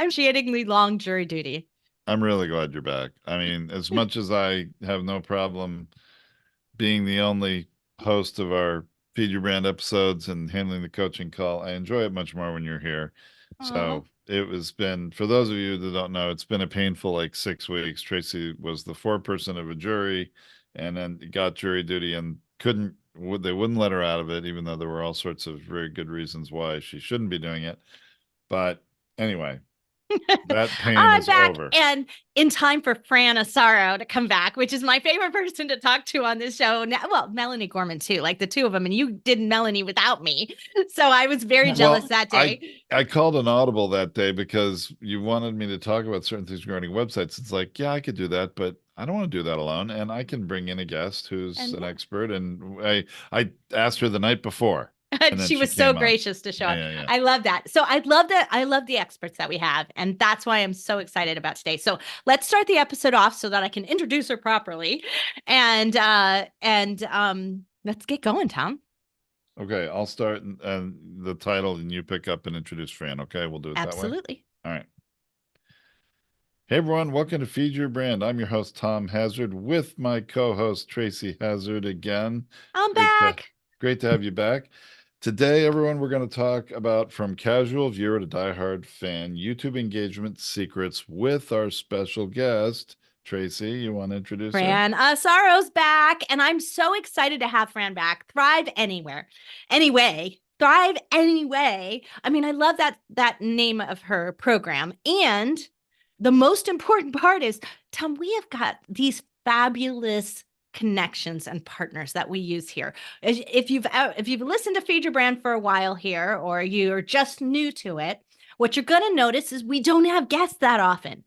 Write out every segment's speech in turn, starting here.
excruciatingly long jury duty. I'm really glad you're back. I mean, as much as I have no problem being the only host of our Feed Your Brand episodes and handling the coaching call, I enjoy it much more when you're here. Oh, So it was been, for those of you that don't know, it's been a painful like 6 weeks. Tracy was the foreperson of a jury and then got jury duty and they wouldn't let her out of it, even though there were all sorts of very good reasons why she shouldn't be doing it. But anyway, that pain I'm is back over. and in time for Fran Asaro to come back, which is my favorite person to talk to on this show. Now, well, Melanie Gorman too, like the two of them, and you did Melanie without me. So I was very jealous Well, that I day. I called an audible that day because you wanted me to talk about certain things regarding websites. It's like, yeah, I could do that, but I don't want to do that alone, and I can bring in a guest who's And an yeah, expert. And I asked her the night before, and then she she was so came on. gracious to show Yeah, up. yeah, yeah. I love that. So I love that. I love the experts that we have. And that's why I'm so excited about today. So let's start the episode off so that I can introduce her properly. And let's get going, Tom. Okay, I'll start the title, and you pick up and introduce Fran. Okay, we'll do it that way. Absolutely. All right. Hey everyone, welcome to Feed Your Brand. I'm your host Tom Hazard with my co-host Tracy Hazard again. I'm Great to back. great to have you back. Today, everyone, we're going to talk about from casual viewer to diehard fan, YouTube engagement secrets with our special guest. Tracy, you want to introduce her? Fran Asaro's back, and I'm so excited to have Fran back. Thrive anywhere, anyway. Thrive anyway. I mean, I love that name of her program. And the most important part is, Tom, we have got these fabulous connections and partners that we use here. If you've listened to Feed Your Brand for a while here, or you're just new to it, what you're going to notice is we don't have guests that often.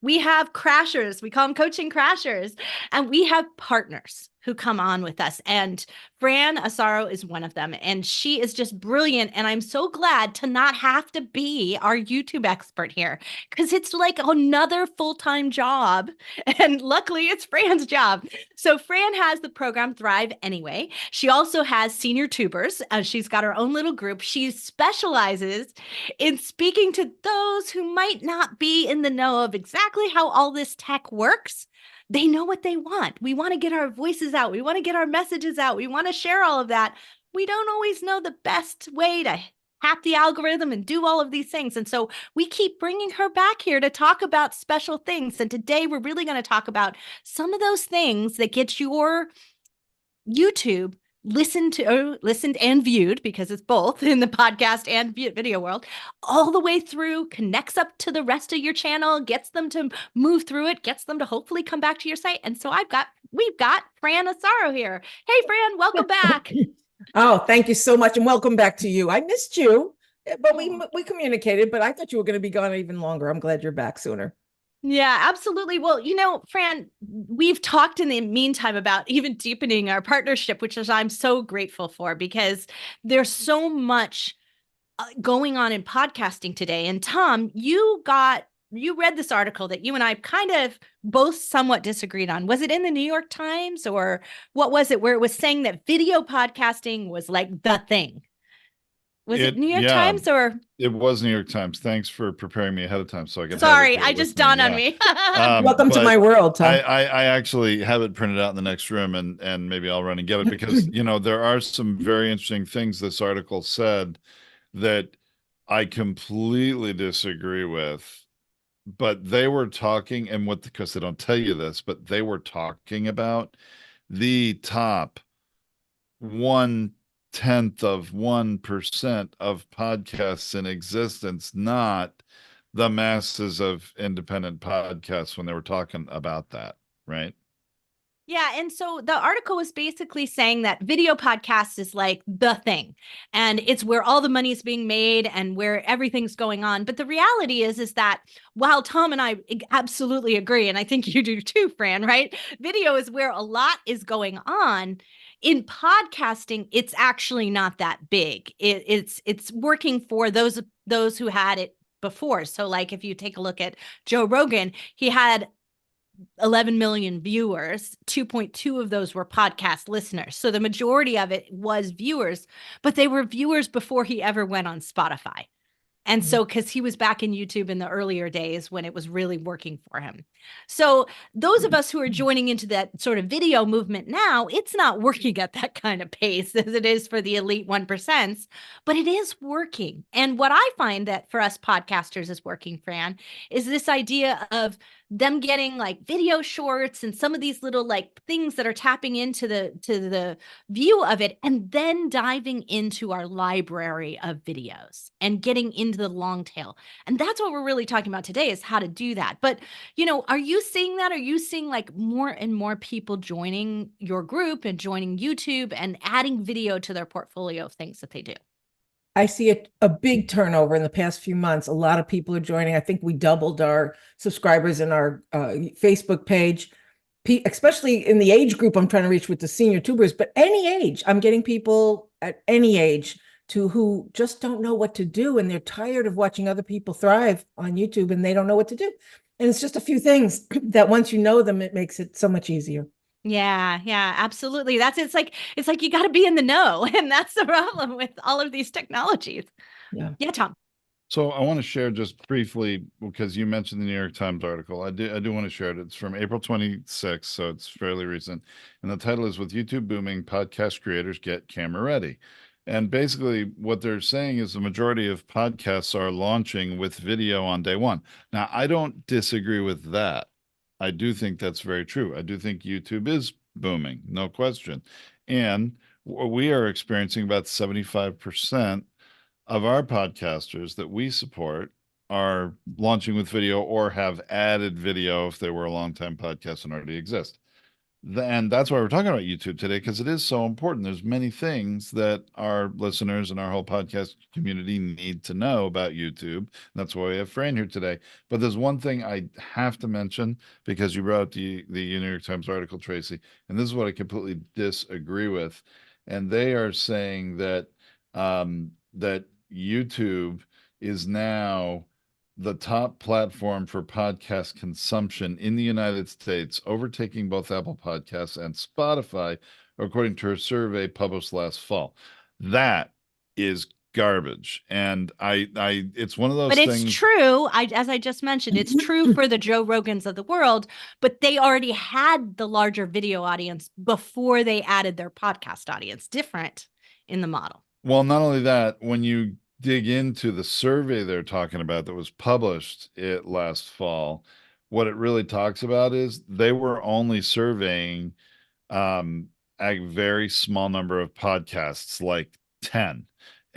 We have crashers. We call them coaching crashers. And we have partners who come on with us. And Fran Asaro is one of them. And she is just brilliant. And I'm so glad to not have to be our YouTube expert here because it's like another full-time job. And luckily, it's Fran's job. So Fran has the program Thrive Anyway. She also has senior tubers. She's got her own little group. She specializes in speaking to those who might not be in the know of exactly how all this tech works. They know what they want. We want to get our voices out. We want to get our messages out. We want to share all of that. We don't always know the best way to hack the algorithm and do all of these things. And so we keep bringing her back here to talk about special things. And today we're really going to talk about some of those things that get your YouTube listened and viewed, because it's both in the podcast and video world, all the way through, connects up to the rest of your channel, gets them to move through it, gets them to hopefully come back to your site. And so we've got Fran Asaro here. Hey, Fran, welcome back. Oh, thank you so much, and welcome back to you. I missed you, but Oh. we communicated, but I thought you were going to be gone even longer. I'm glad you're back sooner. Yeah, absolutely. Well, Fran, we've talked in the meantime about even deepening our partnership, which is I'm so grateful for, because there's so much going on in podcasting today. And Tom, you read this article that you and I kind of both somewhat disagreed on. Was it in the New York Times, or what was it, where it was saying that video podcasting was like the thing? Was it New York Yeah, Times or? it was New York Times. Thanks for preparing me ahead of time so I could have it Sorry, here I with just me. dawned on Yeah. me. Welcome to my But world, Tom. I actually have it printed out in the next room, and maybe I'll run and get it because there are some very interesting things this article said that I completely disagree with. But they were talking, and what, because they don't tell you this, but they were talking about the top 1/10 of 1% of podcasts in existence, not the masses of independent podcasts when they were talking about that, right? Yeah. And so the article was basically saying that video podcast is like the thing, and it's where all the money is being made and where everything's going on. But the reality is that while Tom and I absolutely agree, and I think you do too, Fran, right? Video is where a lot is going on. In podcasting, it's actually not that big. It's working for those who had it before. So like if you take a look at Joe Rogan, he had 11 million viewers. 2.2 of those were podcast listeners. So the majority of it was viewers, but they were viewers before he ever went on Spotify. And so, because he was back in YouTube in the earlier days when it was really working for him. So, those of us who are joining into that sort of video movement now, it's not working at that kind of pace as it is for the elite 1%, but it is working. And what I find that for us podcasters is working, Fran, is this idea of them getting like video shorts and some of these little like things that are tapping into the view of it, and then diving into our library of videos and getting into the long tail. And that's what we're really talking about today, is how to do that. But, are you seeing that? Are you seeing like more and more people joining your group and joining YouTube and adding video to their portfolio of things that they do? I see a big turnover in the past few months. A lot of people are joining. I think we doubled our subscribers in our Facebook page, especially in the age group I'm trying to reach with the senior tubers, but any age. I'm getting people at any age who just don't know what to do, and they're tired of watching other people thrive on YouTube and they don't know what to do. And it's just a few things that once you know them, it makes it so much easier. Yeah, absolutely. It's like you got to be in the know, and that's the problem with all of these technologies. Yeah, Tom. So I want to share just briefly, because you mentioned the New York Times article. I do want to share it. It's from April 26th, so it's fairly recent. And the title is "With YouTube Booming, Podcast Creators Get Camera Ready." And basically what they're saying is the majority of podcasts are launching with video on day one. Now, I don't disagree with that. I do think that's very true. I do think YouTube is booming, no question. And we are experiencing about 75% of our podcasters that we support are launching with video or have added video if they were a long-time podcast and already exist. And that's why we're talking about YouTube today, because it is so important. There's many things that our listeners and our whole podcast community need to know about YouTube. That's why we have Fran here today. But there's one thing I have to mention, because you brought up the New York Times article, Tracy, and this is what I completely disagree with. And they are saying that that YouTube is now the top platform for podcast consumption in the United States, overtaking both Apple Podcasts and Spotify, according to a survey published last fall. That is garbage. And it's one of those things. But it's true. As I just mentioned, it's true for the Joe Rogans of the world, but they already had the larger video audience before they added their podcast audience. Different in the model. Well, not only that, when you dig into the survey they're talking about that was published last fall, what it really talks about is they were only surveying a very small number of podcasts, like 10.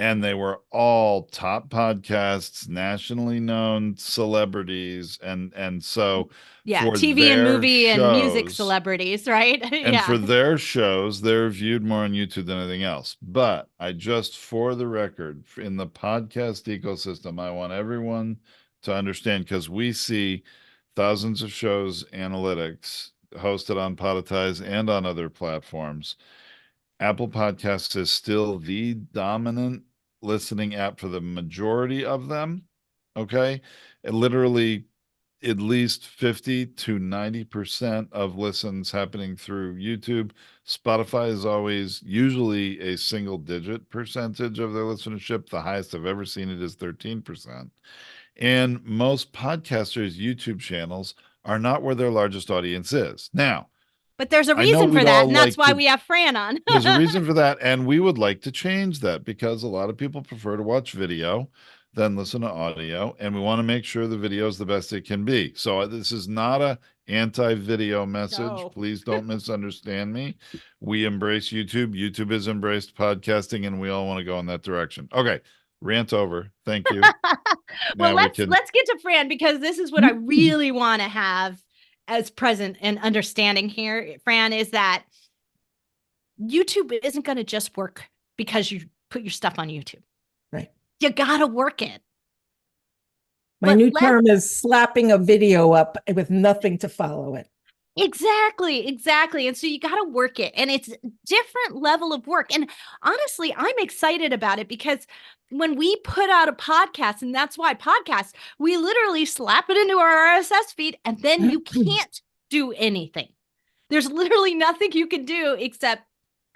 And they were all top podcasts, nationally known celebrities, and so for TV and movie shows, and music celebrities, right? And for their shows, they're viewed more on YouTube than anything else. But for the record, in the podcast ecosystem, I want everyone to understand, because we see thousands of shows, analytics hosted on Podetize and on other platforms. Apple Podcasts is still the dominant listening app for the majority of them. Okay. Literally at least 50 to 90% of listens happening through YouTube. Spotify is always usually a single digit percentage of their listenership. The highest I've ever seen it is 13%. And most podcasters' YouTube channels are not where their largest audience is. Now, but there's a reason for that, and that's why we have Fran on. There's a reason for that, and we would like to change that, because a lot of people prefer to watch video than listen to audio, and we want to make sure the video is the best it can be. So this is not a anti-video message. No. Please don't misunderstand me. We embrace YouTube. YouTube has embraced podcasting, and we all want to go in that direction. Okay, rant over. Thank you. Well, let's get to Fran, because this is what I really want to have as present and understanding here, Fran, is that YouTube isn't going to just work because you put your stuff on YouTube. Right. You got to work it. My new term is slapping a video up with nothing to follow it. Exactly. And so you got to work it, and it's a different level of work. And honestly, I'm excited about it, because when we put out a podcast, and that's why podcasts, we literally slap it into our RSS feed, and then you can't do anything. There's literally nothing you can do except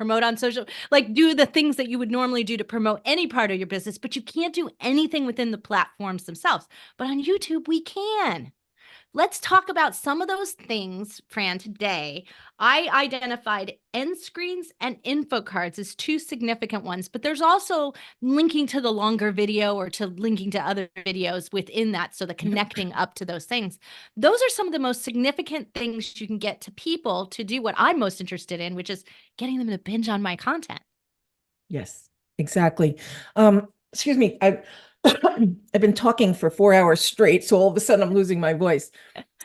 promote on social, like do the things that you would normally do to promote any part of your business, but you can't do anything within the platforms themselves. But on YouTube, we can. Let's talk about some of those things, Fran, today. I identified end screens and info cards as two significant ones, but there's also linking to the longer video or to linking to other videos within that. So the connecting up to those things. Those are some of the most significant things you can get to people to do what I'm most interested in, which is getting them to binge on my content. Yes, exactly. Excuse me. I've been talking for 4 hours straight, so all of a sudden I'm losing my voice.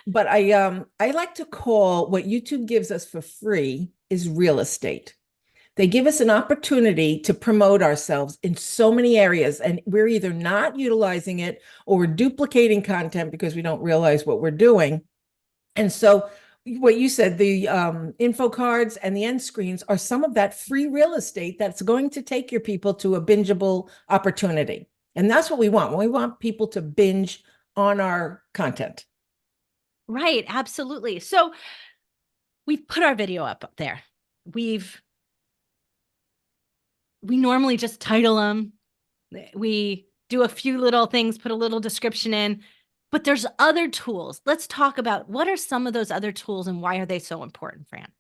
But I like to call what YouTube gives us for free is real estate. They give us an opportunity to promote ourselves in so many areas, and we're either not utilizing it or we're duplicating content because we don't realize what we're doing. And so what you said, the info cards and the end screens are some of that free real estate that's going to take your people to a bingeable opportunity. And that's what we want. We want people to binge on our content. Right, absolutely. So we've put our video up there. We normally just title them. We do a few little things, put a little description in, but there's other tools. Let's talk about what are some of those other tools and why are they so important, Fran?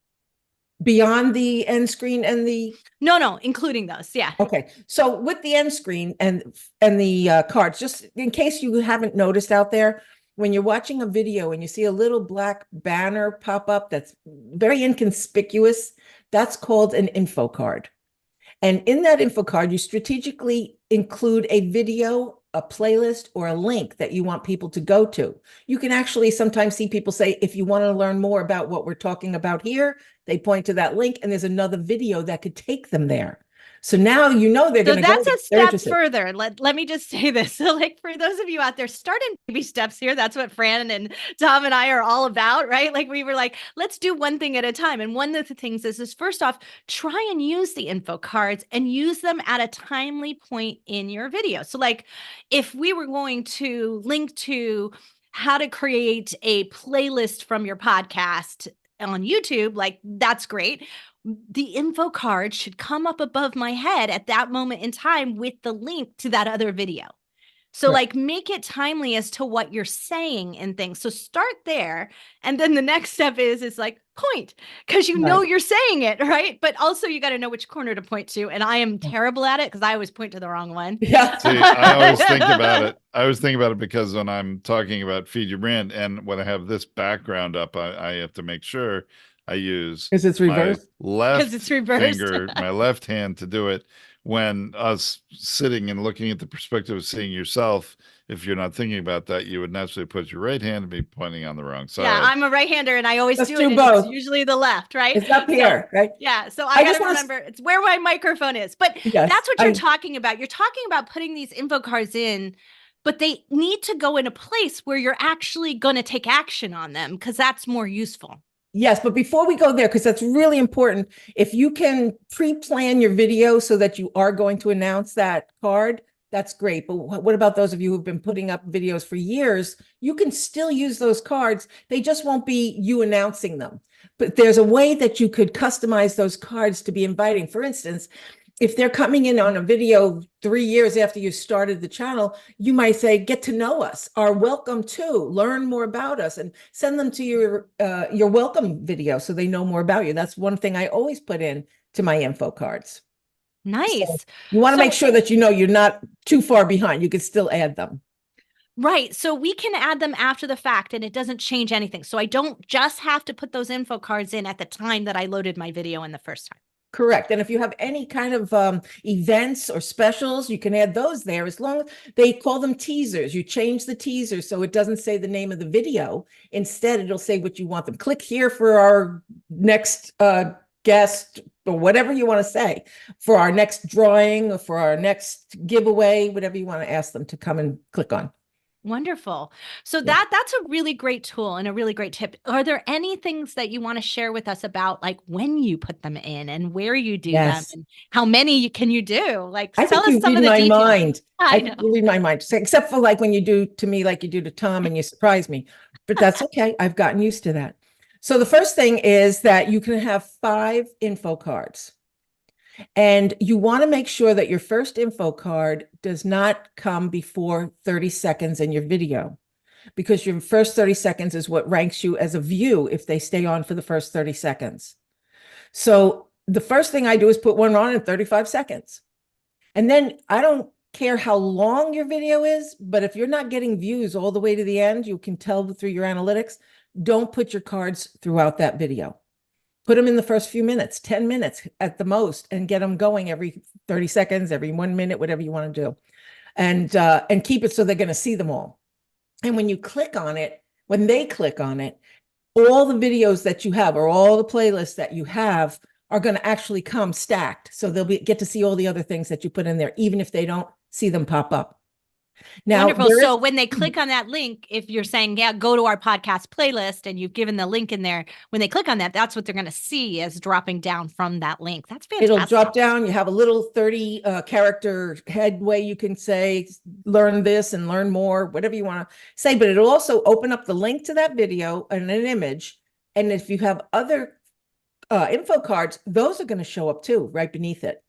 Beyond the end screen and the No, including those. Yeah. Okay. So with the end screen and the cards, just in case you haven't noticed out there, when you're watching a video and you see a little black banner pop up that's very inconspicuous, that's called an info card. And in that info card, you strategically include a video, a playlist, or a link that you want people to go to. You can actually sometimes see people say, if you want to learn more about what we're talking about here, they point to that link and there's another video that could take them there. So now you know they're going to go. So that's a step further. Let me just say this. So like for those of you out there, start in baby steps here. That's what Fran and Tom and I are all about, right? Like we were like, let's do one thing at a time. And one of the things is first off, try and use the info cards and use them at a timely point in your video. So like if we were going to link to how to create a playlist from your podcast on YouTube, like that's great. The info card should come up above my head at that moment in time with the link to that other video. So like make it timely as to what you're saying and things. So start there. And then the next step is like point, because you know you're saying it, right? But also you got to know which corner to point to. And I am terrible at it because I always point to the wrong one. Yeah. See, I always think about it. I always think about it because when I'm talking about feed your brand and when I have this background up, I have to make sure I use it's reversed. my left finger, my left hand to do it. When us sitting and looking at the perspective of seeing yourself, if you're not thinking about that, you would naturally put your right hand and be pointing on the wrong side. Yeah, I'm a right-hander and I always Let's do do it. both. It's usually the left, right? It's up here, right? Yeah. So I got to remember it's where my microphone is. But that's what you're talking about. You're talking about putting these info cards in, but they need to go in a place where you're actually going to take action on them because that's more useful. Yes, but before we go there, because that's really important, if you can pre-plan your video so that you are going to announce that card, that's great. But what about those of you who've been putting up videos for years? You can still use those cards. They just won't be you announcing them. But there's a way that you could customize those cards to be inviting. For instance, if they're coming in on a video 3 years after you started the channel, you might say, get to know us, or welcome to, learn more about us, and send them to your welcome video so they know more about you. That's one thing I always put in to my info cards. Nice. So you want to make sure that you know you're not too far behind. You could still add them. Right. So we can add them after the fact and it doesn't change anything. So I don't just have to put those info cards in at the time that I loaded my video in the first time. Correct. And if you have any kind of events or specials, you can add those there as long as they call them teasers. You change the teaser so it doesn't say the name of the video. Instead, it'll say what you want them. Click here for our next guest or whatever you want to say, for our next drawing or for our next giveaway, whatever you want to ask them to come and click on. Wonderful. So that's a really great tool and a really great tip. Are there any things that you want to share with us about like when you put them in and where you do them and how many can you do? Like tell us some of the details. Mind. I read my mind, except for like when you do to me like you do to Tom and you surprise me. But that's okay. I've gotten used to that. So the first thing is that you can have 5 info cards. And you want to make sure that your first info card does not come before 30 seconds in your video, because your first 30 seconds is what ranks you as a view if they stay on for the first 30 seconds. So the first thing I do is put one on in 35 seconds. And then I don't care how long your video is, but if you're not getting views all the way to the end, you can tell through your analytics, don't put your cards throughout that video. Put them in the first few minutes, 10 minutes at the most, and get them going every 30 seconds, every 1 minute, whatever you want to do. And keep it so they're going to see them all. And when you click on it, when they click on it, all the videos that you have or all the playlists that you have are going to actually come stacked. So they'll get to see all the other things that you put in there, even if they don't see them pop up. Now, wonderful. So when they click on that link, if you're saying, yeah, go to our podcast playlist, and you've given the link in there, when they click on that, that's what they're going to see as dropping down from that link. That's fantastic. It'll drop down. You have a little 30 character headway. You can say, learn this and learn more, whatever you want to say, but it'll also open up the link to that video and an image. And if you have other info cards, those are going to show up too, right beneath it.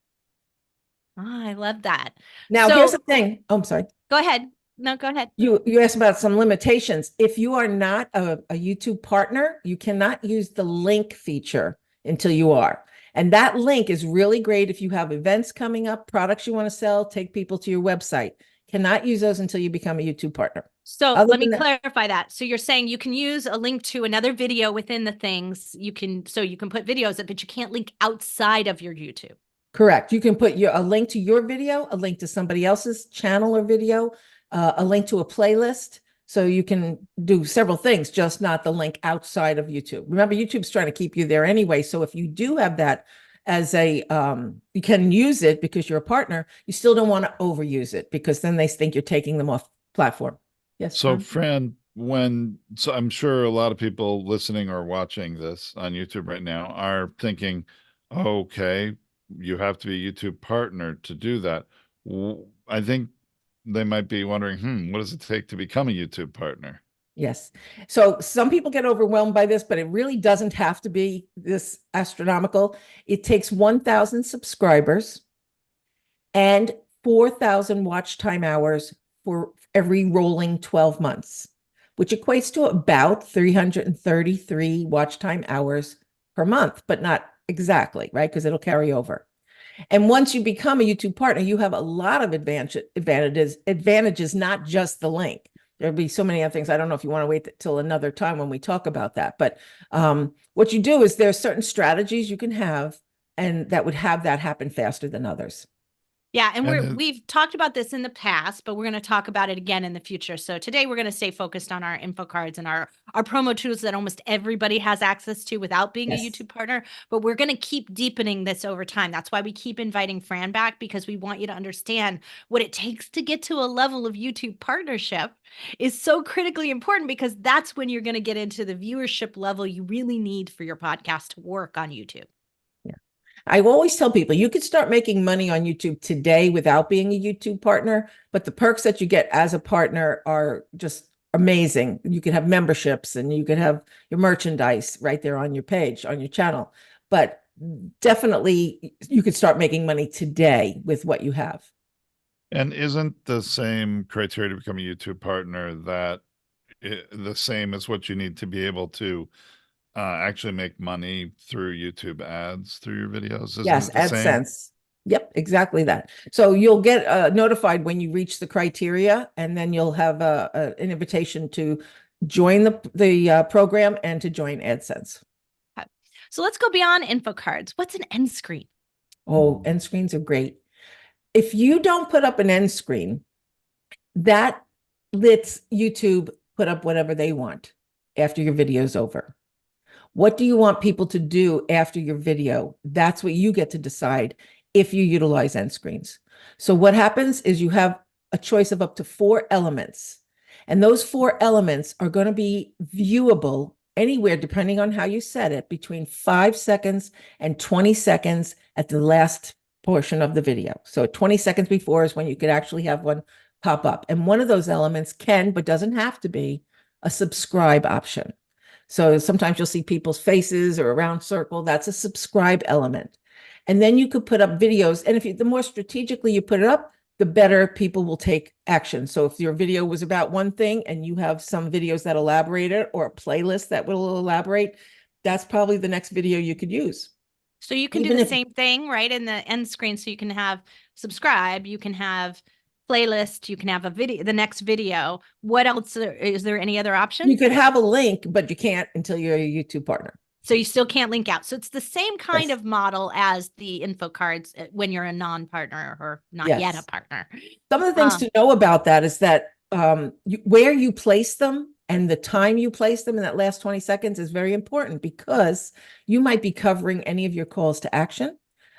Oh, I love that. Now, here's the thing. Oh, I'm sorry. Go ahead. No, go ahead. You asked about some limitations. If you are not a YouTube partner, you cannot use the link feature until you are. And that link is really great if you have events coming up, products you want to sell, take people to your website. Cannot use those until you become a YouTube partner. So let me clarify that. So you're saying you can use a link to another video within the things. You can put videos, but you can't link outside of your YouTube. Correct. You can put a link to your video, a link to somebody else's channel or video, a link to a playlist. So you can do several things, just not the link outside of YouTube. Remember, YouTube's trying to keep you there anyway. So if you do have that as you can use it because you're a partner, you still don't want to overuse it, because then they think you're taking them off platform. Yes. So Fran, so I'm sure a lot of people listening or watching this on YouTube right now are thinking, okay, you have to be a YouTube partner to do that. I think they might be wondering, what does it take to become a YouTube partner? Yes. So some people get overwhelmed by this, but it really doesn't have to be this astronomical. It takes 1,000 subscribers and 4,000 watch time hours for every rolling 12 months, which equates to about 333 watch time hours per month, but not exactly, right? Because it'll carry over. And once you become a YouTube partner, you have a lot of advantages, not just the link. There'll be so many other things. I don't know if you want to wait till another time when we talk about that. But what you do is there are certain strategies you can have, and that would have that happen faster than others. Yeah. And we've talked about this in the past, but we're going to talk about it again in the future. So today we're going to stay focused on our info cards and our promo tools that almost everybody has access to without being a YouTube partner. But we're going to keep deepening this over time. That's why we keep inviting Fran back, because we want you to understand what it takes to get to a level of YouTube partnership is so critically important, because that's when you're going to get into the viewership level you really need for your podcast to work on YouTube. I always tell people you could start making money on YouTube today without being a YouTube partner, but the perks that you get as a partner are just amazing. You can have memberships and you can have your merchandise right there on your page, on your channel. But definitely you could start making money today with what you have. And isn't the same criteria to become a YouTube partner that the same as what you need to be able to actually make money through YouTube ads through your videos? Yes, AdSense. Yep, exactly that. So you'll get notified when you reach the criteria, and then you'll have an invitation to join the program and to join AdSense. Okay. So let's go beyond info cards. What's an end screen? Oh, end screens are great. If you don't put up an end screen, that lets YouTube put up whatever they want after your video's over. What do you want people to do after your video? That's what you get to decide if you utilize end screens. So what happens is you have a choice of up to 4 elements. And those 4 elements are going to be viewable anywhere, depending on how you set it, between 5 seconds and 20 seconds at the last portion of the video. So 20 seconds before is when you could actually have one pop up. And one of those elements can, but doesn't have to be, a subscribe option. So sometimes you'll see people's faces or a round circle. That's a subscribe element. And then you could put up videos. And the more strategically you put it up, the better people will take action. So if your video was about one thing and you have some videos that elaborate it, or a playlist that will elaborate, that's probably the next video you could use. So you can do the same thing, right? In the end screen. So you can have subscribe, you can have playlist, you can have a video, the next video. What else? Is there any other option? You could have a link, but you can't until you're a YouTube partner. So you still can't link out. So it's the same kind of model as the info cards when you're a non-partner or not yet a partner. Some of the things to know about that is that where you place them and the time you place them in that last 20 seconds is very important, because you might be covering any of your calls to action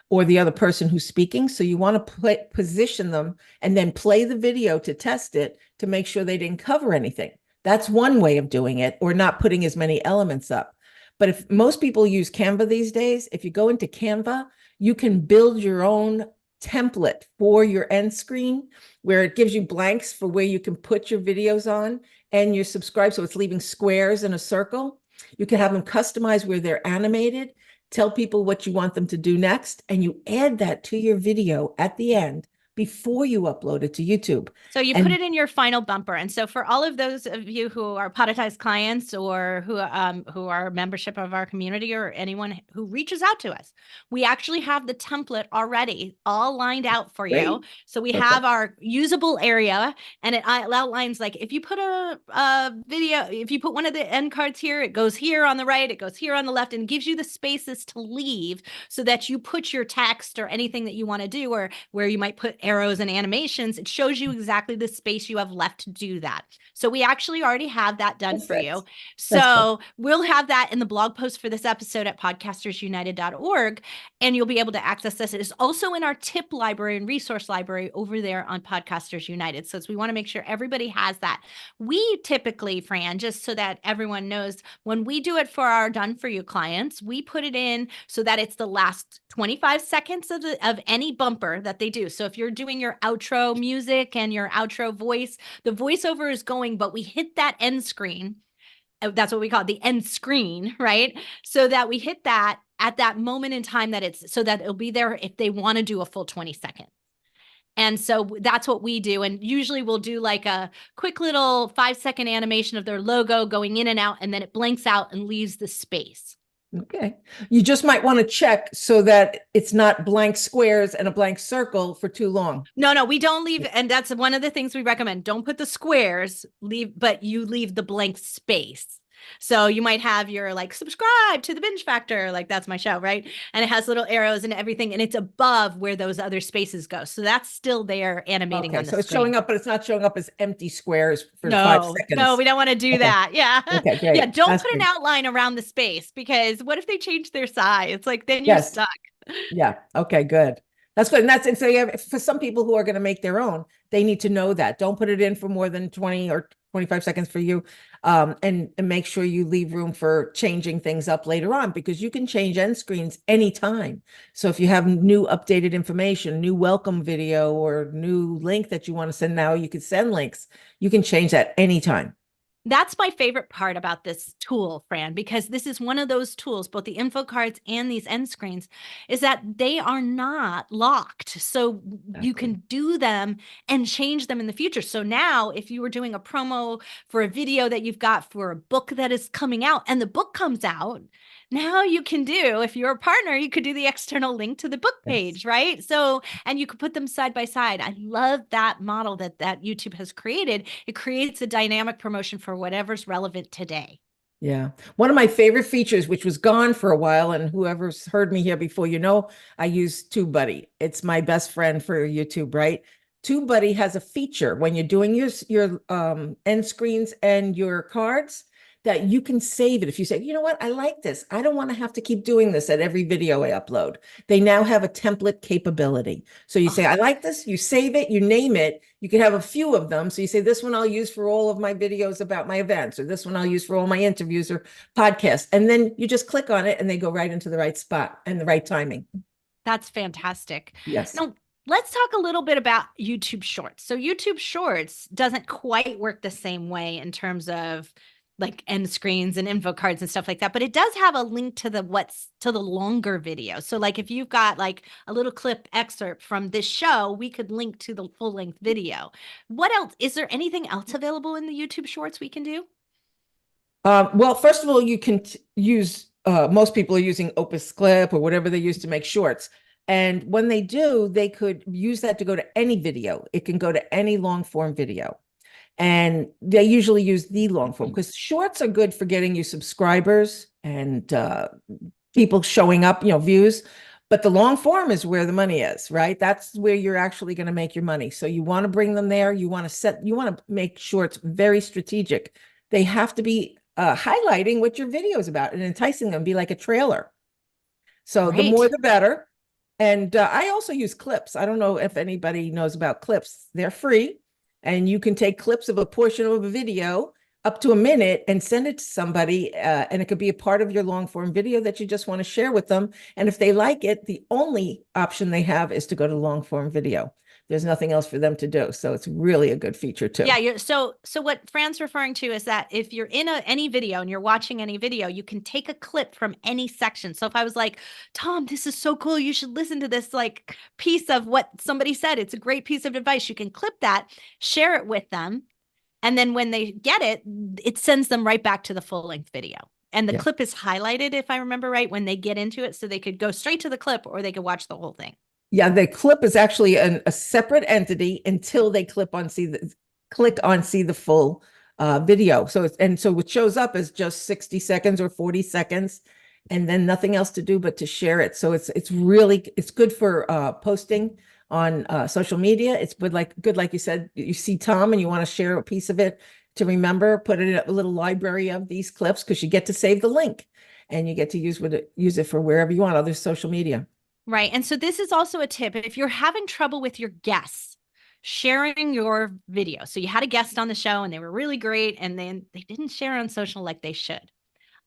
or the other person who's speaking. So you want to position them and then play the video to test it to make sure they didn't cover anything. That's one way of doing it, or not putting as many elements up. But if most people use Canva these days, if you go into Canva, you can build your own template for your end screen, where it gives you blanks for where you can put your videos on, and you're subscribed. So it's leaving squares in a circle. You can have them customized where they're animated, tell people what you want them to do next, and you add that to your video at the end before you upload it to YouTube. So you put it in your final bumper. And so for all of those of you who are Podetize clients, or who are membership of our community, or anyone who reaches out to us, we actually have the template already all lined out for you. So we have our usable area, and it outlines, like, if you put a video, if you put one of the end cards here, it goes here on the right, it goes here on the left, and gives you the spaces to leave so that you put your text or anything that you want to do, or where you might put arrows and animations. It shows you exactly the space you have left to do that. So we actually already have that done for you. So we'll have that in the blog post for this episode at podcastersunited.org, and you'll be able to access this. It is also in our tip library and resource library over there on Podcasters United. So we want to make sure everybody has that. We typically, Fran, just so that everyone knows, when we do it for our done for you clients, we put it in so that it's the last 25 seconds of any bumper that they do. So if you're doing your outro music and your outro voice, the voiceover is going, but we hit that end screen. That's what we call it, the end screen, right? So that we hit that at that moment in time, that it's so that it'll be there if they want to do a full 20 seconds. And so that's what we do. And usually we'll do like a quick little 5-second animation of their logo going in and out, and then it blanks out and leaves the space. Okay. You just might want to check so that it's not blank squares and a blank circle for too long. No, we don't leave. And that's one of the things we recommend. Don't put the squares, but you leave the blank space. So you might have your, like, subscribe to the Binge Factor, like that's my show, right? And it has little arrows and everything, and it's above where those other spaces go. So that's still there animating on the screen. So it's showing up, but it's not showing up as empty squares for 5 seconds. No, we don't want to do that. Yeah. Okay, great. Yeah, don't put an outline around the space, because what if they change their size? It's like, then you're stuck. Yeah. Okay, good. That's good. And so you have, for some people who are going to make their own, they need to know that. Don't put it in for more than 20 or 25 seconds for you. And make sure you leave room for changing things up later on, because you can change end screens anytime. So if you have new updated information, new welcome video, or new link that you want to send, now you can send links. You can change that anytime. That's my favorite part about this tool, Fran, because this is one of those tools, both the info cards and these end screens, is that they are not locked. So you can do them and change them in the future. So now if you were doing a promo for a video that you've got for a book that is coming out, and the book comes out, now you can do, if you're a partner, you could do the external link to the book page, right? So, and you could put them side by side. I love that model that YouTube has created. It creates a dynamic promotion for whatever's relevant today. Yeah. One of my favorite features, which was gone for a while, and whoever's heard me here before, I use TubeBuddy. It's my best friend for YouTube, right? TubeBuddy has a feature when you're doing your end screens and your cards, that you can save it. If you say, you know what, I like this, I don't want to have to keep doing this at every video I upload. They now have a template capability. So you say, I like this, you save it, you name it. You can have a few of them. So you say, this one I'll use for all of my videos about my events, or this one I'll use for all my interviews or podcasts. And then you just click on it and they go right into the right spot and the right timing. That's fantastic. Yes. Now, let's talk a little bit about YouTube Shorts. So YouTube Shorts doesn't quite work the same way in terms of like end screens and info cards and stuff like that, but it does have a link to the longer video. So like if you've got like a little clip excerpt from this show, we could link to the full length video. What else? Is there anything else available in the YouTube shorts we can do? Well, first of all, you can use, most people are using Opus Clip or whatever they use to make shorts. And when they do, they could use that to go to any video. It can go to any long form video. And they usually use the long form because shorts are good for getting you subscribers and people showing up, views. But the long form is where the money is, right? That's where you're actually going to make your money. So you want to bring them there. You want to make shorts very strategic. They have to be highlighting what your video is about and enticing them, be like a trailer. So the more, the better. And I also use clips. I don't know if anybody knows about clips. They're free. And you can take clips of a portion of a video up to a minute and send it to somebody. And it could be a part of your long form video that you just want to share with them. And if they like it, the only option they have is to go to long form video. There's nothing else for them to do. So it's really a good feature too. Yeah. So what Fran's referring to is that if you're in any video and you're watching any video, you can take a clip from any section. So if I was like, Tom, this is so cool, you should listen to this like piece of what somebody said. It's a great piece of advice. You can clip that, share it with them. And then when they get it, it sends them right back to the full length video. And the clip is highlighted, if I remember right, when they get into it. So they could go straight to the clip or they could watch the whole thing. Yeah, the clip is actually a separate entity until they click on see the full video. So what shows up is just 60 seconds or 40 seconds, and then nothing else to do but to share it. So it's good for posting on social media. It's good like you said, you see Tom and you want to share a piece of it to remember, put it in a little library of these clips because you get to save the link and you get to use it for wherever you want, other social media. Right. And so this is also a tip. If you're having trouble with your guests sharing your video, so you had a guest on the show and they were really great and then they didn't share on social like they should.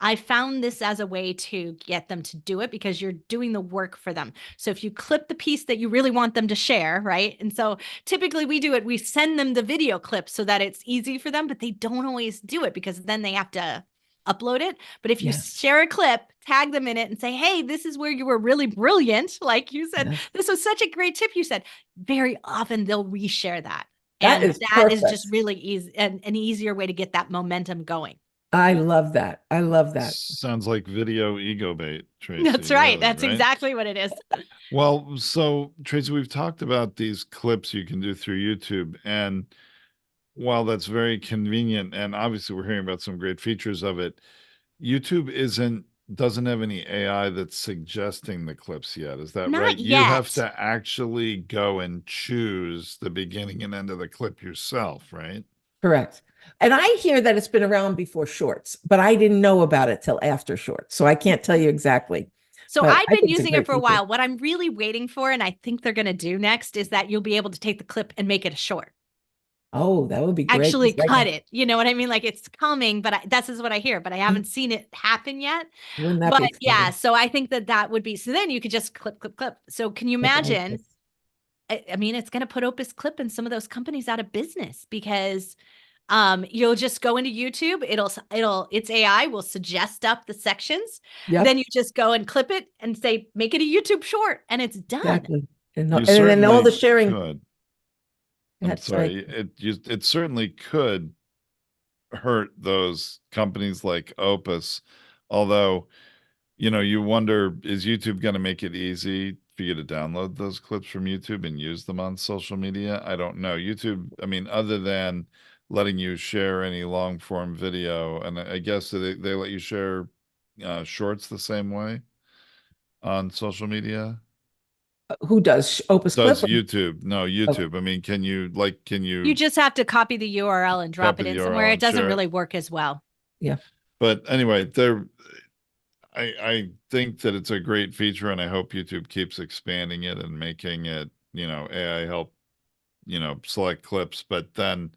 I found this as a way to get them to do it because you're doing the work for them. So if you clip the piece that you really want them to share, right? And so typically we do it, we send them the video clip so that it's easy for them, but they don't always do it because then they have to upload it. But if you share a clip, tag them in it and say, hey, this is where you were really brilliant. Like you said, this was such a great tip you said. Very often they'll reshare that. And that is just really easy and an easier way to get that momentum going. I love that. I love that. Sounds like video ego bait, Tracy. That's right. Really, that's right? Exactly what it is. Well, so Tracy, we've talked about these clips you can do through YouTube, and while that's very convenient, and obviously we're hearing about some great features of it, YouTube doesn't have any AI that's suggesting the clips yet. Is that right? Yet. You have to actually go and choose the beginning and end of the clip yourself, right? Correct. And I hear that it's been around before Shorts, but I didn't know about it till after Shorts. So I can't tell you exactly. So I've been using it for a while. What I'm really waiting for, and I think they're going to do next, is that you'll be able to take the clip and make it a short. Oh, that would be great. Actually cut it. You know what I mean? Like it's coming, but this is what I hear, but I haven't seen it happen yet. But yeah, so I think that would be, so then you could just clip. So can you imagine? I mean, it's going to put Opus Clip and some of those companies out of business because you'll just go into YouTube. Its AI will suggest up the sections. Yep. Then you just go and clip it and say, make it a YouTube short and it's done. Exactly. And then all the sharing. Could. I'm sorry. Right. It certainly could hurt those companies like Opus. Although, you wonder, is YouTube going to make it easy for you to download those clips from YouTube and use them on social media? I don't know. YouTube, I mean, other than letting you share any long form video, and I guess they let you share shorts the same way on social media. Who does Opus Clip? YouTube? No, YouTube. Okay. I mean, can you? You just have to copy the URL and drop it in somewhere. It doesn't really work as well. Yeah. But anyway, I think that it's a great feature, and I hope YouTube keeps expanding it and making it, AI help, select clips. But then,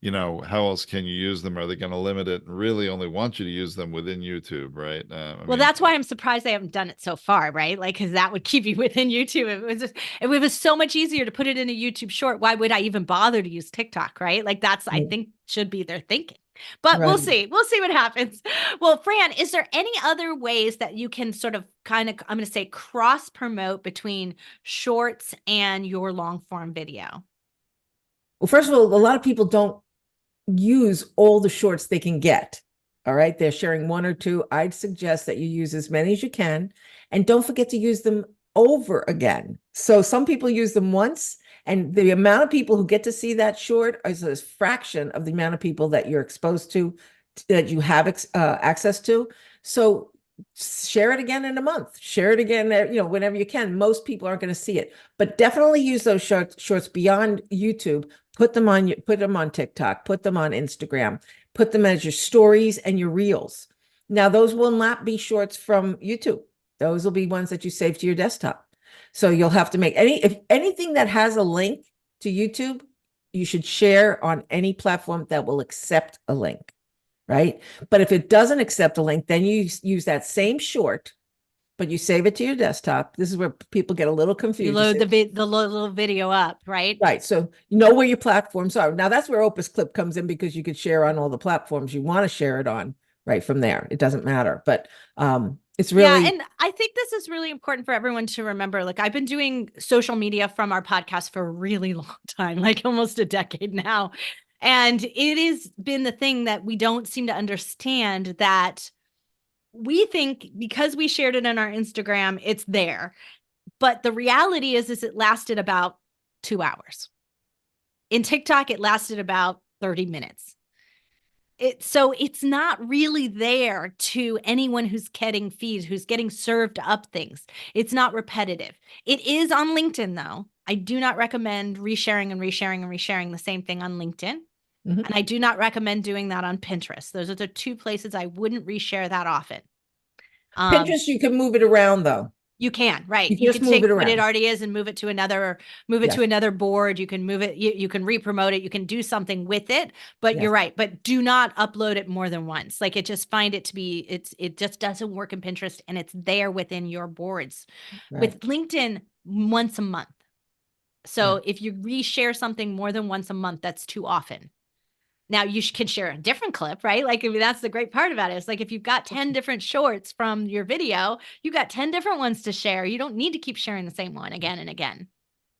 how else can you use them? Are they going to limit it and really only want you to use them within YouTube, right? That's why I'm surprised they haven't done it so far, right? Like, because that would keep you within YouTube. If it was so much easier to put it in a YouTube short, why would I even bother to use TikTok, right? Like I think should be their thinking. But Right. we'll see. We'll see what happens. Well, Fran, is there any other ways that you can sort of kind of, I'm going to say, cross promote between shorts and your long form video? Well, first of all, a lot of people don't use all the shorts they can get. All right. They're sharing one or two. I'd suggest that you use as many as you can, and don't forget to use them over again. So some people use them once, and the amount of people who get to see that short is a fraction of the amount of people that you're exposed to, that you have access to. So share it again in a month, share it again, whenever you can. Most people aren't going to see it, but definitely use those shorts beyond YouTube. Put them on TikTok, put them on Instagram, put them as your stories and your reels. Now, those will not be shorts from YouTube. Those will be ones that you save to your desktop. So you'll have to make if anything that has a link to YouTube, you should share on any platform that will accept a link, right? But if it doesn't accept a link, then you use that same short, but you save it to your desktop. This is where people get a little confused. You load the little video up, right? Right. So you know where your platforms are. Now that's where Opus Clip comes in, because you could share on all the platforms you want to share it on right from there. It doesn't matter. But it's really, yeah, and I think this is really important for everyone to remember. Like, I've been doing social media from our podcast for a really long time, like almost a decade now. And it has been the thing that we don't seem to understand, that we think because we shared it on our Instagram, it's there. But the reality is it lasted about 2 hours. In TikTok, it lasted about 30 minutes. So it's not really there to anyone who's getting feeds, who's getting served up things. It's not repetitive. It is on LinkedIn, though. I do not recommend resharing and resharing and resharing the same thing on LinkedIn. Mhm. And I do not recommend doing that on Pinterest. Those are the two places I wouldn't reshare that often. Pinterest, you can move it around though. You can, right? You You just can move take it what it around. already is and move it to another, move it Yes. to another board. You can move it, you can re-promote it, you can do something with it, but Yes. you're right. But do not upload it more than once. Like, it just find it to be, it just doesn't work in Pinterest, and it's there within your boards. Right. With LinkedIn, once a month. So Yeah. if you reshare something more than once a month, that's too often. Now you can share a different clip, right? Like, I mean, that's the great part about it. It's like, if you've got 10 different shorts from your video, you got 10 different ones to share. You don't need to keep sharing the same one again and again.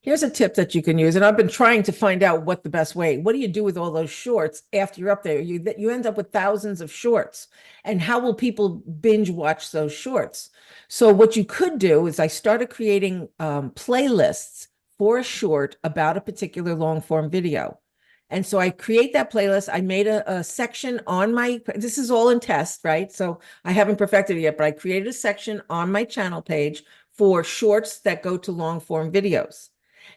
Here's a tip that you can use, and I've been trying to find out what the best way. What do you do with all those shorts after you're up there? You end up with thousands of shorts, and how will people binge watch those shorts? So what you could do is I started creating playlists for a short about a particular long form video. And so I create that playlist. I made a section on this is all in test, right? So I haven't perfected it yet, but I created a section on my channel page for shorts that go to long form videos.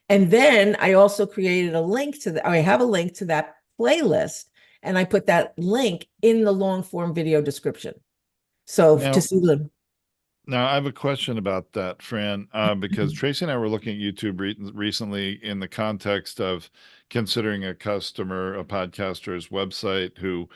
And then I also created a link to I have a link to that playlist, and I put that link in the long form video description. So Now, to see the. Now, I have a question about that, Fran, because Tracy and I were looking at YouTube recently in the context of considering a customer, a podcaster's website who,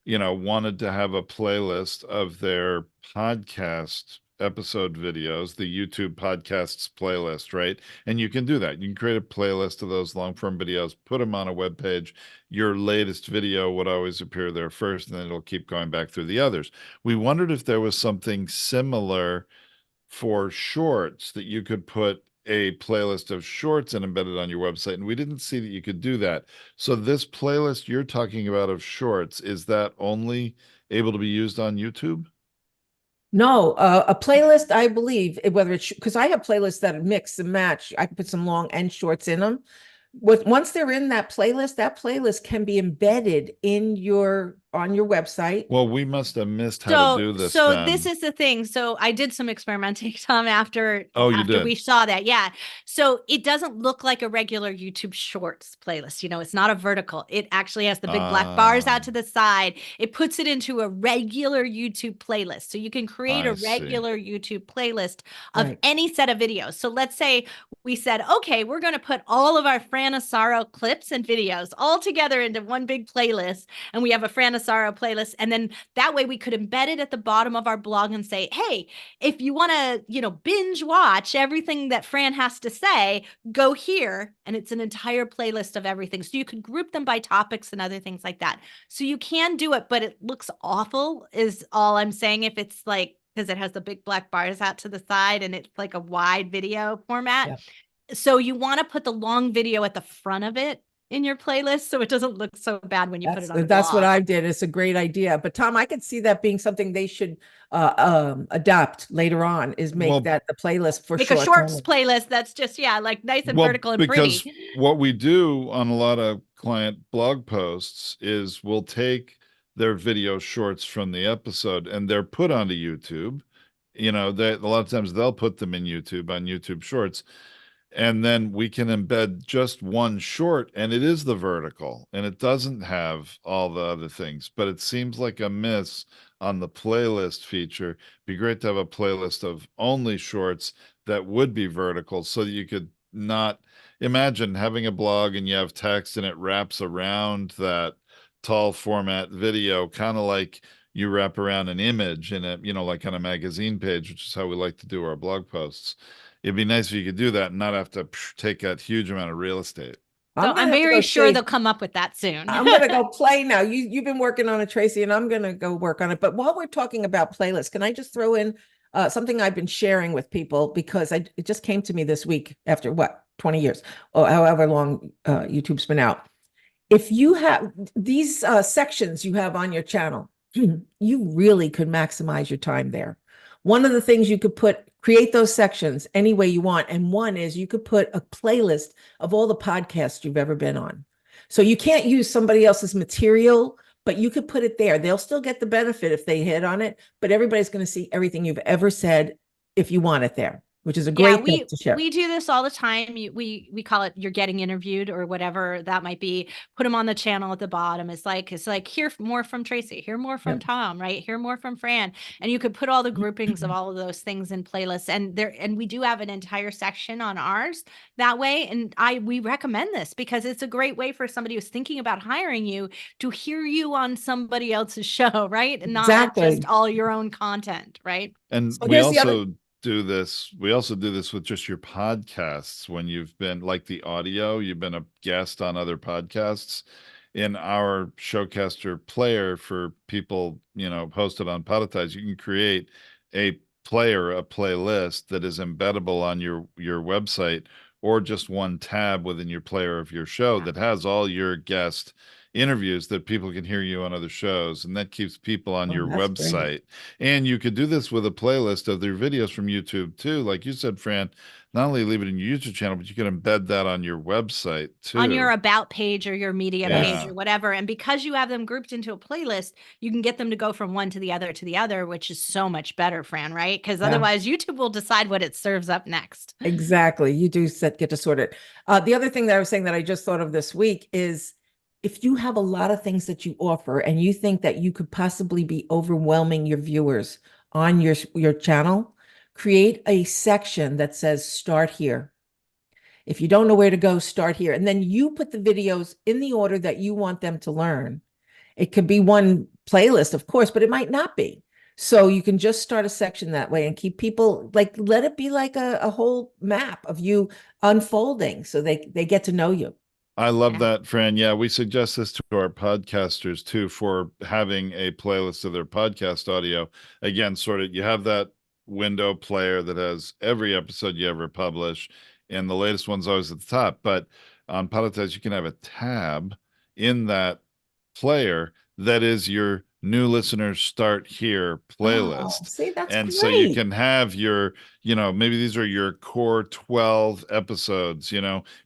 wanted to have a playlist of their podcast episode videos, the YouTube podcasts playlist, right? And you can do that. You can create a playlist of those long form videos, put them on a web page. Your latest video would always appear there first, and then it'll keep going back through the others. We wondered if there was something similar for shorts, that you could put a playlist of shorts and embed it on your website, and we didn't see that you could do that. So this playlist you're talking about of shorts, is that only able to be used on YouTube? No, a playlist, I believe, whether it's because I have playlists that mix and match. I can put some long and shorts in them. Once they're in that playlist can be embedded on your website. Well, we must have missed how to do this So then. this is the thing. So I did some experimenting, Tom, after you did? we saw that. Yeah. So it doesn't look like a regular YouTube Shorts playlist. It's not a vertical. It actually has the big black bars out to the side. It puts it into a regular YouTube playlist. So you can create a regular YouTube playlist of any set of videos. So let's say we said, okay, we're going to put all of our Fran Asaro clips and videos all together into one big playlist. And we have a Fran Asaro Asaro playlist. And then that way we could embed it at the bottom of our blog and say, hey, if you want to, binge watch everything that Fran has to say, go here. And it's an entire playlist of everything. So you could group them by topics and other things like that. So you can do it, but it looks awful is all I'm saying. If it's like, because it has the big black bars out to the side and it's like a wide video format. Yeah. So you want to put the long video at the front of it in your playlist so it doesn't look so bad when you put it on the That's what blog. I did. It's a great idea. But Tom, I could see that being something they should adopt later on, is make that the playlist for make a shorts playlist that's just like nice and vertical and because pretty. What we do on a lot of client blog posts is we'll take their video shorts from the episode and they're put onto YouTube. A lot of times they'll put them in YouTube on YouTube Shorts. And then we can embed just one short, and it is the vertical, and it doesn't have all the other things, but it seems like a miss on the playlist feature. Be great to have a playlist of only shorts that would be vertical so that you could not imagine having a blog and you have text and it wraps around that tall format video, kind of like you wrap around an image in it, like on a magazine page, which is how we like to do our blog posts. It'd be nice if you could do that and not have to take that huge amount of real estate. So I'm very sure they'll come up with that soon. I'm going to go play now. You've been working on it, Tracy, and I'm going to go work on it. But while we're talking about playlists, can I just throw in something I've been sharing with people, because it just came to me this week after 20 years or however long YouTube's been out. If you have these sections you have on your channel, you really could maximize your time there. One of the things you could create those sections any way you want. And one is you could put a playlist of all the podcasts you've ever been on. So you can't use somebody else's material, but you could put it there. They'll still get the benefit if they hit on it, but everybody's going to see everything you've ever said if you want it there, which is a great thing to share. We do this all the time. We call it you're getting interviewed or whatever that might be. Put them on the channel at the bottom. It's like hear more from Tracy, hear more from Tom, right? Hear more from Fran. And you could put all the groupings of all of those things in playlists. And we do have an entire section on ours that way. And we recommend this because it's a great way for somebody who's thinking about hiring you to hear you on somebody else's show, right? And not just all your own content, right? And so we also do this with just your podcasts. When you've been like the audio, you've been a guest on other podcasts. In our Showcaster player for people, hosted on Podetize, you can create a playlist that is embeddable on your website, or just one tab within your player of your show that has all your guest interviews that people can hear you on other shows, and that keeps people on your website. Great. And you could do this with a playlist of their videos from YouTube too. Like you said, Fran, not only leave it in your YouTube channel, but you can embed that on your website too. On your about page or your media page or whatever. And because you have them grouped into a playlist, you can get them to go from one to the other, which is so much better, Fran, right? Because otherwise YouTube will decide what it serves up next. Exactly. You do get to sort it. The other thing that I was saying that I just thought of this week is, if you have a lot of things that you offer and you think that you could possibly be overwhelming your viewers on your channel, create a section that says start here. If you don't know where to go, start here. And then you put the videos in the order that you want them to learn. It could be one playlist, of course, but it might not be. So you can just start a section that way and keep people, let it be like a whole map of you unfolding so they get to know you. I love that, Fran. Yeah, we suggest this to our podcasters too, for having a playlist of their podcast audio. Again, you have that window player that has every episode you ever publish, and the latest one's always at the top. But on Podetize, you can have a tab in that player that is your new listeners start here playlist. See, that's and great. So you can have your, maybe these are your core 12 episodes.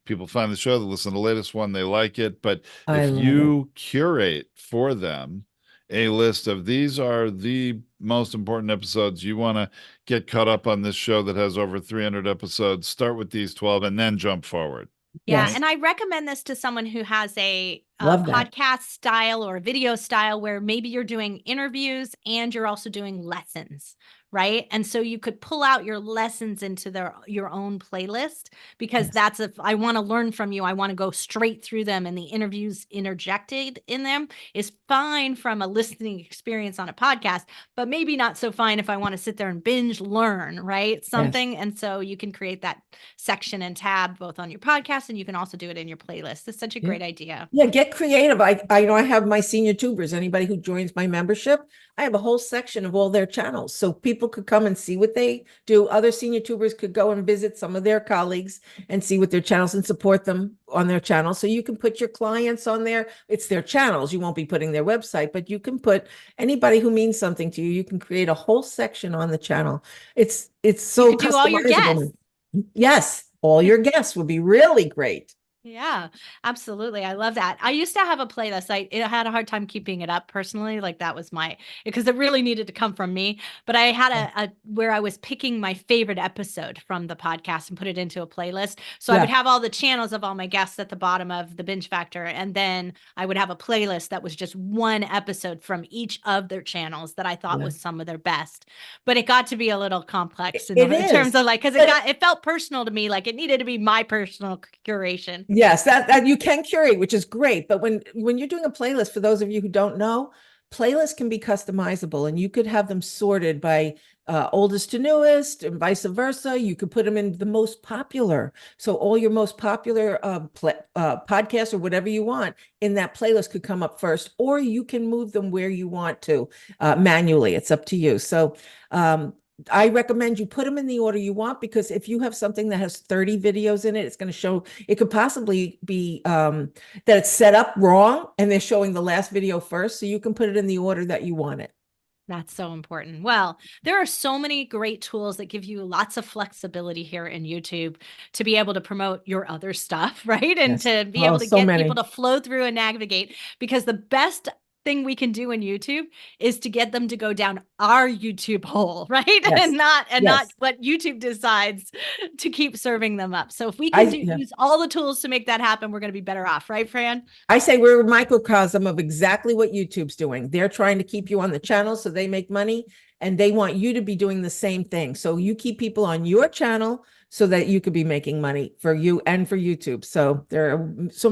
People find the show, they listen to the latest one, they like it. But if you curate for them a list of these are the most important episodes, you want to get caught up on this show that has over 300 episodes, start with these 12 and then jump forward. Yeah. Yes. And I recommend this to someone who has a Love that. podcast style or video style where maybe you're doing interviews and you're also doing lessons, right? And so you could pull out your lessons into your own playlist, because Yes. that's if I want to learn from you, I want to go straight through them, and the interviews interjected in them is fine from a listening experience on a podcast, but maybe not so fine if I want to sit there and binge learn, right? Something. And so you can create that section and tab both on your podcast, and you can also do it in your playlist. It's such a great idea. Yeah, get creative. I know I have my senior tubers. Anybody who joins my membership, I have a whole section of all their channels. So people could come and see what they do. Other senior tubers could go and visit some of their colleagues and see what their channels and support them on their channels. So you can put your clients on there. It's their channels. You won't be putting their website, but you can put anybody who means something to you. You can create a whole section on the channel. It's so you could do all your guests. Yes, all your guests would be really great. Yeah, absolutely. I love that. I used to have a playlist. I had a hard time keeping it up personally. Like that was because it really needed to come from me. But I had a where I was picking my favorite episode from the podcast and put it into a playlist. So I would have all the channels of all my guests at the bottom of the Binge Factor. And then I would have a playlist that was just one episode from each of their channels that I thought was some of their best. But it got to be a little complex in terms of because it felt personal to me. Like it needed to be my personal curation. Yes, that you can curate, which is great. But when you're doing a playlist, for those of you who don't know, playlists can be customizable, and you could have them sorted by oldest to newest and vice versa. You could put them in the most popular. So all your most popular podcasts or whatever you want in that playlist could come up first, or you can move them where you want to manually. It's up to you. So I recommend you put them in the order you want, because if you have something that has 30 videos in it, it's going to show, it could possibly be that it's set up wrong and they're showing the last video first. So you can put it in the order that you want it. That's so important. Well, there are so many great tools that give you lots of flexibility here in YouTube to be able to promote your other stuff, right? And to be able to get people to flow through and navigate, because the best thing we can do in YouTube is to get them to go down our YouTube hole, right? And not what YouTube decides to keep serving them up. So if we can use all the tools to make that happen, we're going to be better off, right, Fran? I say we're a microcosm of exactly what YouTube's doing. They're trying to keep you on the channel so they make money, and they want you to be doing the same thing. So you keep people on your channel so that you could be making money for you and for YouTube. So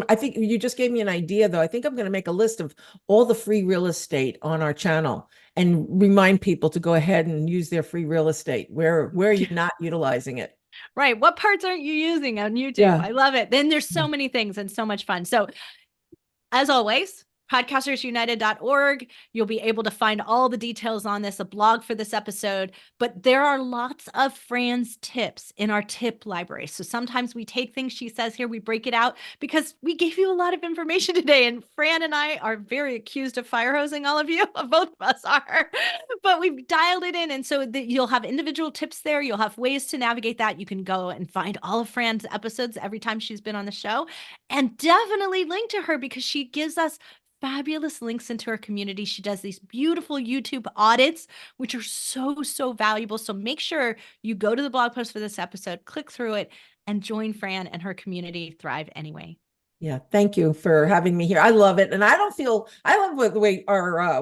I think you just gave me an idea, though. I think I'm going to make a list of all the free real estate on our channel and remind people to go ahead and use their free real estate. Where are you not utilizing it? Right. What parts aren't you using on YouTube? Yeah. I love it. Then there's so many things and so much fun. So as always, podcastersunited.org. You'll be able to find all the details on this, a blog for this episode, but there are lots of Fran's tips in our tip library. So sometimes we take things she says here, we break it out because we gave you a lot of information today, and Fran and I are very accused of fire hosing all of you. Both of us are, but we've dialed it in. And so you'll have individual tips there. You'll have ways to navigate that. You can go and find all of Fran's episodes every time she's been on the show, and definitely link to her because she gives us fabulous links into her community. She does these beautiful YouTube audits, which are so, so valuable. So make sure you go to the blog post for this episode, click through it, and join Fran and her community Thrive Anyway. Yeah, thank you for having me here. I love it. And I love the way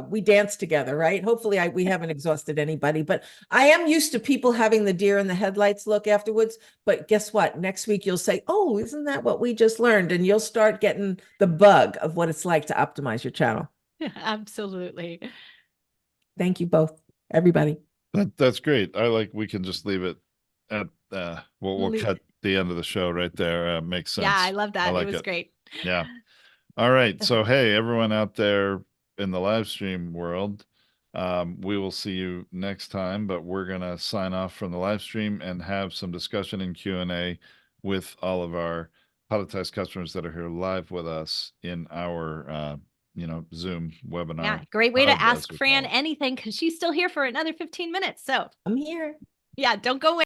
we dance together, right? Hopefully we haven't exhausted anybody, but I am used to people having the deer in the headlights look afterwards. But guess what? Next week you'll say, oh, isn't that what we just learned? And you'll start getting the bug of what it's like to optimize your channel. Absolutely. Thank you both, everybody. That's great. We can just leave it at, we'll cut the end of the show right there. Makes sense. Yeah, I love that. It was great. Yeah. All right. So, hey, everyone out there in the live stream world, we will see you next time, but we're going to sign off from the live stream and have some discussion and Q&A with all of our Podetize customers that are here live with us in our, Zoom webinar. Yeah, great way to ask Fran anything because she's still here for another 15 minutes. So I'm here. Yeah, don't go away.